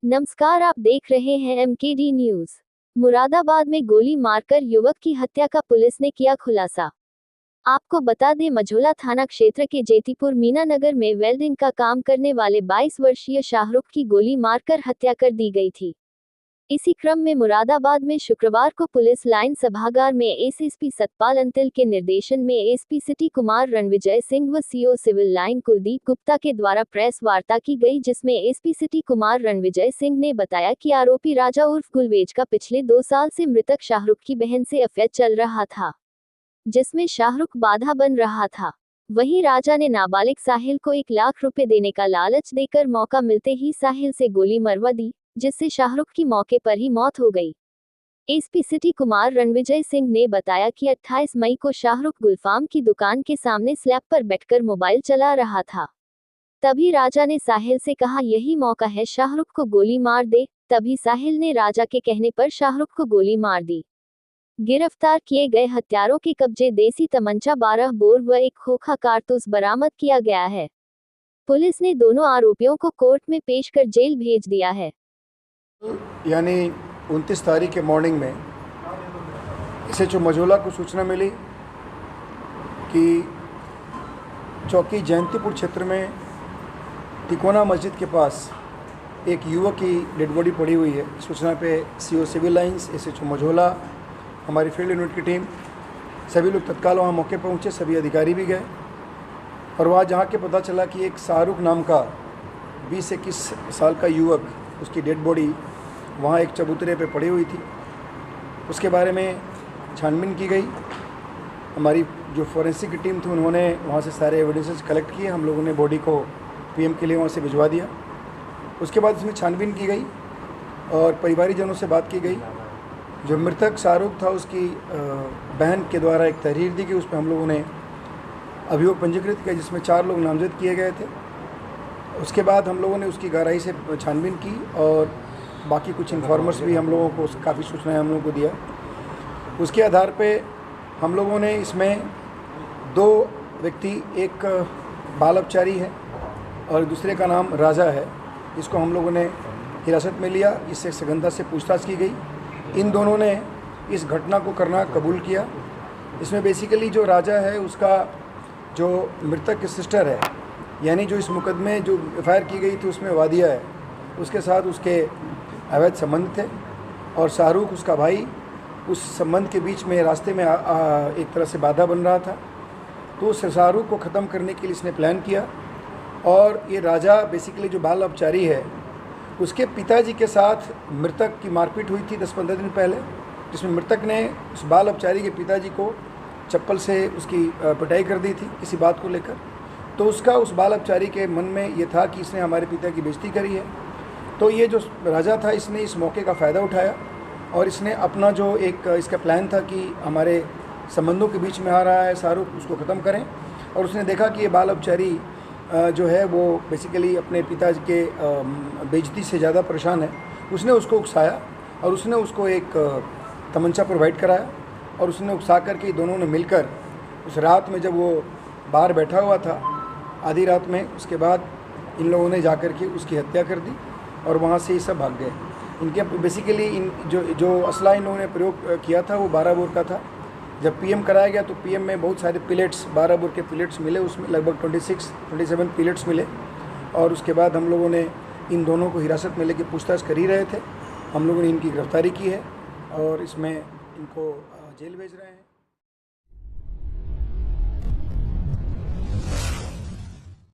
नमस्कार, आप देख रहे हैं एमकेडी न्यूज। मुरादाबाद में गोली मारकर युवक की हत्या का पुलिस ने किया खुलासा। आपको बता दें, मझोला थाना क्षेत्र के जेतीपुर मीनानगर में वेल्डिंग का काम करने वाले 22 वर्षीय शाहरुख की गोली मारकर हत्या कर दी गई थी। इसी क्रम में मुरादाबाद में शुक्रवार को पुलिस लाइन सभागार में एसएसपी सतपाल अंतिल के निर्देशन में एसपी सिटी कुमार रणविजय सिंह व CO civil line Kuldeep Gupta के द्वारा प्रेस वार्ता की गई, जिसमें एसपी सिटी कुमार रणविजय सिंह ने बताया कि आरोपी राजा उर्फ गुलवेज का पिछले 2 साल से मृतक शाहरुख की बहन से अफेयर चल रहा था, जिसमें शाहरुख बाधा बन रहा था। वहीं राजा ने नाबालिग साहिल को 1 लाख रुपए देने का लालच देकर मौका मिलते ही साहिल से गोली मरवा दी, जिससे शाहरुख की मौके पर ही मौत हो गई। एसपी सिटी कुमार रणविजय सिंह ने बताया कि 28 मई को शाहरुख गुलफाम की दुकान के सामने स्लैब पर बैठकर मोबाइल चला रहा था। तभी राजा ने साहिल से कहा, यही मौका है, शाहरुख को गोली मार दे। तभी साहिल ने राजा के कहने पर शाहरुख को गोली मार दी। गिरफ्तार किए गए हत्यारों के कब्जे देसी तमंचा 12 बोर व 1 खोखा कारतूस बरामद किया गया है। पुलिस ने दोनों आरोपियों को कोर्ट में पेश कर जेल भेज दिया है। यानी 29 तारीख के मॉर्निंग में एसएचओ मझोला को सूचना मिली कि चौकी जयंतीपुर क्षेत्र में तिकोना मस्जिद के पास एक युवक की डेड बॉडी पड़ी हुई है। सूचना पे CO civil lines, SHO Majhola, हमारी फील्ड यूनिट की टीम, सभी लोग तत्काल वहाँ मौके पर पहुँचे। सभी अधिकारी भी गए और वहाँ जहाँ के पता चला कि एक शाहरुख नाम का 20-21 साल का युवक, उसकी डेड बॉडी वहाँ एक चबूतरे पे पड़ी हुई थी। उसके बारे में छानबीन की गई। हमारी जो फॉरेंसिक की टीम थी, उन्होंने वहाँ से सारे एविडेंसेस कलेक्ट किए। हम लोगों ने बॉडी को पीएम के लिए वहाँ से भिजवा दिया। उसके बाद उसमें छानबीन की गई और परिवारीजनों से बात की गई। जो मृतक शाहरुख था, उसकी बहन के द्वारा एक तहरीर दी गई। उस पर हम लोगों ने अभियोग पंजीकृत किया, जिसमें 4 लोग नामजद किए गए थे। उसके बाद हम लोगों ने उसकी गहराई से छानबीन की और बाकी कुछ इन्फॉर्मर्स भी हम लोगों को काफ़ी सूचनाएं हम लोगों को दिया। उसके आधार पे हम लोगों ने इसमें 2 व्यक्ति, एक बाल अपचारी है और दूसरे का नाम राजा है, इसको हम लोगों ने हिरासत में लिया। इससे सघनता से पूछताछ की गई। इन दोनों ने इस घटना को करना कबूल किया। इसमें बेसिकली जो राजा है, उसका जो मृतक की सिस्टर है, यानी जो इस मुकदमे जो एफआईआर की गई थी उसमें वादिया है, उसके साथ उसके अवैध संबंध थे और शाहरुख उसका भाई उस संबंध के बीच में रास्ते में एक तरह से बाधा बन रहा था। तो उस शाहरुख को ख़त्म करने के लिए इसने प्लान किया। और ये राजा बेसिकली जो बाल अपचारी है, उसके पिताजी के साथ मृतक की मारपीट हुई थी 10-15 दिन पहले, जिसमें मृतक ने उस बाल अपचारी के पिताजी को चप्पल से उसकी पिटाई कर दी थी किसी बात को लेकर। तो उसका उस बाल अपचारी के मन में ये था कि इसने हमारे पिता की बेइज्जती करी है। तो ये जो राजा था, इसने इस मौके का फ़ायदा उठाया और इसने अपना जो एक इसका प्लान था कि हमारे संबंधों के बीच में आ रहा है शाहरुख, उसको ख़त्म करें। और उसने देखा कि ये बाल अपचारी जो है वो बेसिकली अपने पिताजी के बेइज्जती से ज़्यादा परेशान है। उसने उसको उकसाया और उसने उसको एक तमंचा प्रोवाइड कराया और उसने उकसा करके दोनों ने मिलकर उस रात में, जब वो बाहर बैठा हुआ था आधी रात में, उसके बाद इन लोगों ने जाकर के उसकी हत्या कर दी और वहाँ से ये सब भाग गए। इनके बेसिकली इन जो असला इन लोगों ने प्रयोग किया था वो 12 बोर का था। जब पीएम कराया गया तो पीएम में बहुत सारे पिलेट्स, 12 बोर के पिलेट्स मिले, उसमें लगभग 27 पिलेट्स मिले। और उसके बाद हम लोगों ने इन दोनों को हिरासत में लेकर पूछताछ कर ही रहे थे। हम लोगों ने इनकी गिरफ्तारी की है और इसमें इनको जेल भेज रहे हैं।